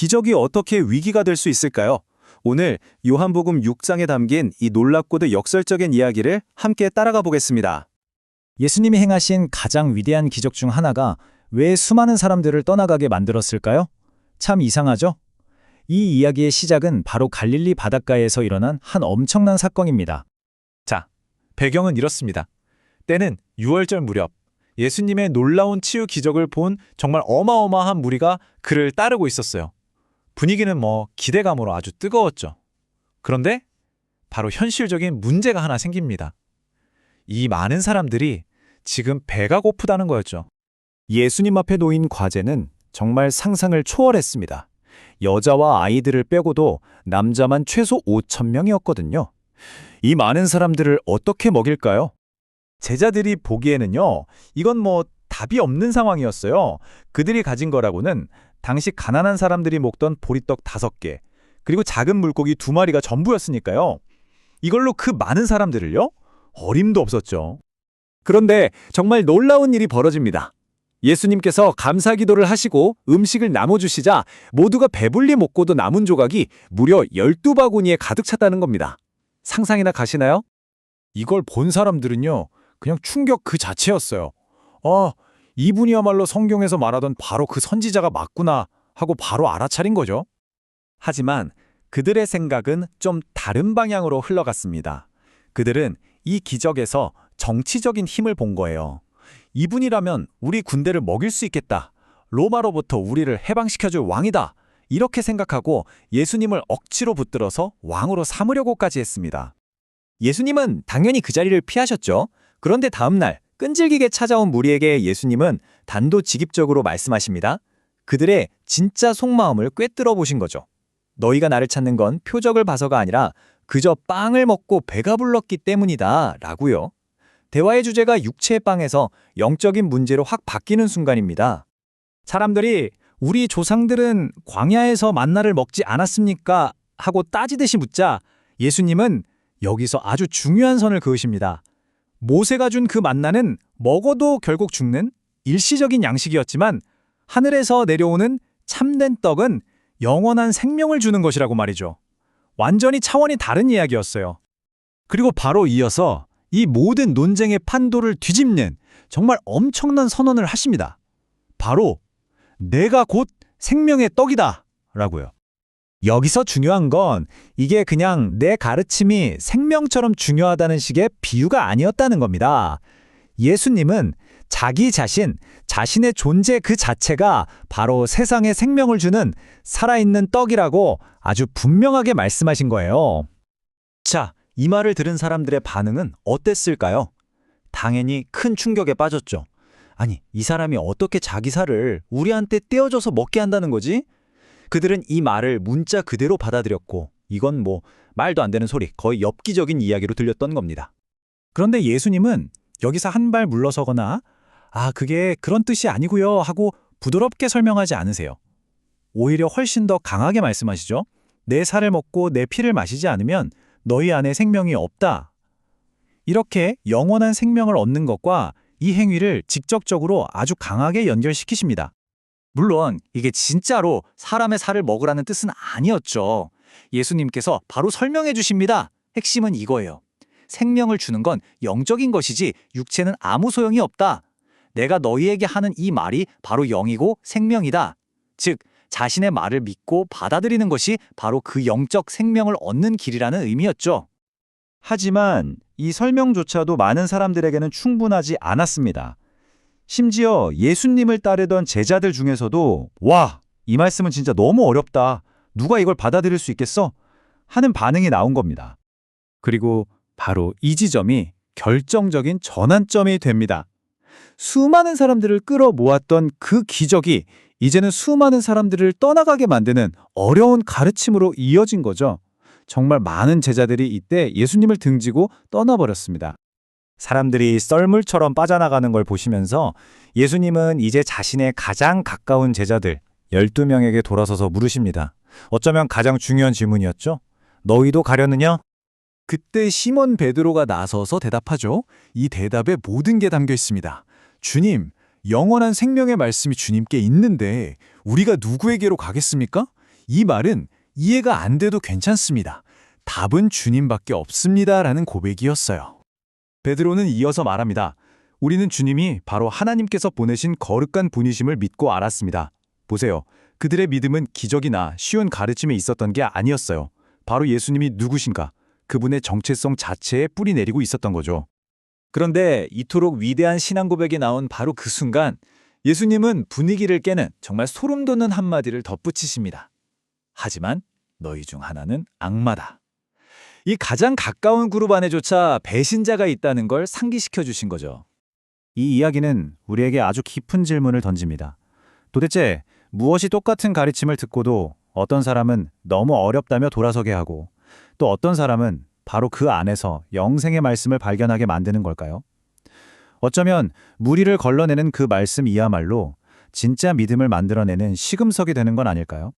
기적이 어떻게 위기가 될 수 있을까요? 오늘 요한복음 6장에 담긴 이 놀랍고도 역설적인 이야기를 함께 따라가 보겠습니다. 예수님이 행하신 가장 위대한 기적 중 하나가 왜 수많은 사람들을 떠나가게 만들었을까요? 참 이상하죠? 이 이야기의 시작은 바로 갈릴리 바닷가에서 일어난 한 엄청난 사건입니다. 자, 배경은 이렇습니다. 때는 6월절 무렵, 예수님의 놀라운 치유 기적을 본 정말 어마어마한 무리가 그를 따르고 있었어요. 분위기는 기대감으로 아주 뜨거웠죠. 그런데 바로 현실적인 문제가 하나 생깁니다. 이 많은 사람들이 지금 배가 고프다는 거였죠. 예수님 앞에 놓인 과제는 정말 상상을 초월했습니다. 여자와 아이들을 빼고도 남자만 최소 5,000명이었거든요. 이 많은 사람들을 어떻게 먹일까요? 제자들이 보기에는요, 이건 답이 없는 상황이었어요. 그들이 가진 거라고는 당시 가난한 사람들이 먹던 보리떡 5개, 그리고 작은 물고기 2마리가 전부였으니까요. 이걸로 그 많은 사람들을요? 어림도 없었죠. 그런데 정말 놀라운 일이 벌어집니다. 예수님께서 감사 기도를 하시고 음식을 나눠주시자 모두가 배불리 먹고도 남은 조각이 무려 12바구니에 가득 찼다는 겁니다. 상상이나 가시나요? 이걸 본 사람들은요, 그냥 충격 그 자체였어요. 이분이야말로 성경에서 말하던 바로 그 선지자가 맞구나 하고 바로 알아차린 거죠. 하지만 그들의 생각은 좀 다른 방향으로 흘러갔습니다. 그들은 이 기적에서 정치적인 힘을 본 거예요. 이분이라면 우리 군대를 먹일 수 있겠다. 로마로부터 우리를 해방시켜줄 왕이다. 이렇게 생각하고 예수님을 억지로 붙들어서 왕으로 삼으려고까지 했습니다. 예수님은 당연히 그 자리를 피하셨죠. 그런데 다음 날 끈질기게 찾아온 무리에게 예수님은 단도직입적으로 말씀하십니다. 그들의 진짜 속마음을 꿰뚫어 보신 거죠. 너희가 나를 찾는 건 표적을 봐서가 아니라 그저 빵을 먹고 배가 불렀기 때문이다 라고요. 대화의 주제가 육체의 빵에서 영적인 문제로 확 바뀌는 순간입니다. 사람들이 우리 조상들은 광야에서 만나를 먹지 않았습니까? 하고 따지듯이 묻자 예수님은 여기서 아주 중요한 선을 그으십니다. 모세가 준 그 만나는 먹어도 결국 죽는 일시적인 양식이었지만 하늘에서 내려오는 참된 떡은 영원한 생명을 주는 것이라고 말이죠. 완전히 차원이 다른 이야기였어요. 그리고 바로 이어서 이 모든 논쟁의 판도를 뒤집는 정말 엄청난 선언을 하십니다. 바로 내가 곧 생명의 떡이다 라고요. 여기서 중요한 건 이게 그냥 내 가르침이 생명처럼 중요하다는 식의 비유가 아니었다는 겁니다. 예수님은 자기 자신, 자신의 존재 그 자체가 바로 세상에 생명을 주는 살아있는 떡이라고 아주 분명하게 말씀하신 거예요. 자, 이 말을 들은 사람들의 반응은 어땠을까요? 당연히 큰 충격에 빠졌죠. 아니, 이 사람이 어떻게 자기 살을 우리한테 떼어줘서 먹게 한다는 거지? 그들은 이 말을 문자 그대로 받아들였고 이건 말도 안 되는 소리, 거의 엽기적인 이야기로 들렸던 겁니다. 그런데 예수님은 여기서 한 발 물러서거나 그게 그런 뜻이 아니고요 하고 부드럽게 설명하지 않으세요. 오히려 훨씬 더 강하게 말씀하시죠. 내 살을 먹고 내 피를 마시지 않으면 너희 안에 생명이 없다. 이렇게 영원한 생명을 얻는 것과 이 행위를 직접적으로 아주 강하게 연결시키십니다. 물론 이게 진짜로 사람의 살을 먹으라는 뜻은 아니었죠. 예수님께서 바로 설명해 주십니다. 핵심은 이거예요. 생명을 주는 건 영적인 것이지 육체는 아무 소용이 없다. 내가 너희에게 하는 이 말이 바로 영이고 생명이다. 즉, 자신의 말을 믿고 받아들이는 것이 바로 그 영적 생명을 얻는 길이라는 의미였죠. 하지만 이 설명조차도 많은 사람들에게는 충분하지 않았습니다. 심지어 예수님을 따르던 제자들 중에서도 이 말씀은 진짜 너무 어렵다. 누가 이걸 받아들일 수 있겠어? 하는 반응이 나온 겁니다. 그리고 바로 이 지점이 결정적인 전환점이 됩니다. 수많은 사람들을 끌어모았던 그 기적이 이제는 수많은 사람들을 떠나가게 만드는 어려운 가르침으로 이어진 거죠. 정말 많은 제자들이 이때 예수님을 등지고 떠나버렸습니다. 사람들이 썰물처럼 빠져나가는 걸 보시면서 예수님은 이제 자신의 가장 가까운 제자들 12명에게 돌아서서 물으십니다. 어쩌면 가장 중요한 질문이었죠. 너희도 가려느냐? 그때 시몬 베드로가 나서서 대답하죠. 이 대답에 모든 게 담겨 있습니다. 주님, 영원한 생명의 말씀이 주님께 있는데 우리가 누구에게로 가겠습니까? 이 말은 이해가 안 돼도 괜찮습니다. 답은 주님밖에 없습니다라는 고백이었어요. 베드로는 이어서 말합니다. 우리는 주님이 바로 하나님께서 보내신 거룩한 분이심을 믿고 알았습니다. 보세요. 그들의 믿음은 기적이나 쉬운 가르침에 있었던 게 아니었어요. 바로 예수님이 누구신가? 그분의 정체성 자체에 뿌리 내리고 있었던 거죠. 그런데 이토록 위대한 신앙 고백이 나온 바로 그 순간 예수님은 분위기를 깨는 정말 소름 돋는 한마디를 덧붙이십니다. 하지만 너희 중 하나는 악마다. 이 가장 가까운 그룹 안에조차 배신자가 있다는 걸 상기시켜 주신 거죠. 이 이야기는 우리에게 아주 깊은 질문을 던집니다. 도대체 무엇이 똑같은 가르침을 듣고도 어떤 사람은 너무 어렵다며 돌아서게 하고 또 어떤 사람은 바로 그 안에서 영생의 말씀을 발견하게 만드는 걸까요? 어쩌면 무리를 걸러내는 그 말씀이야말로 진짜 믿음을 만들어내는 시금석이 되는 건 아닐까요?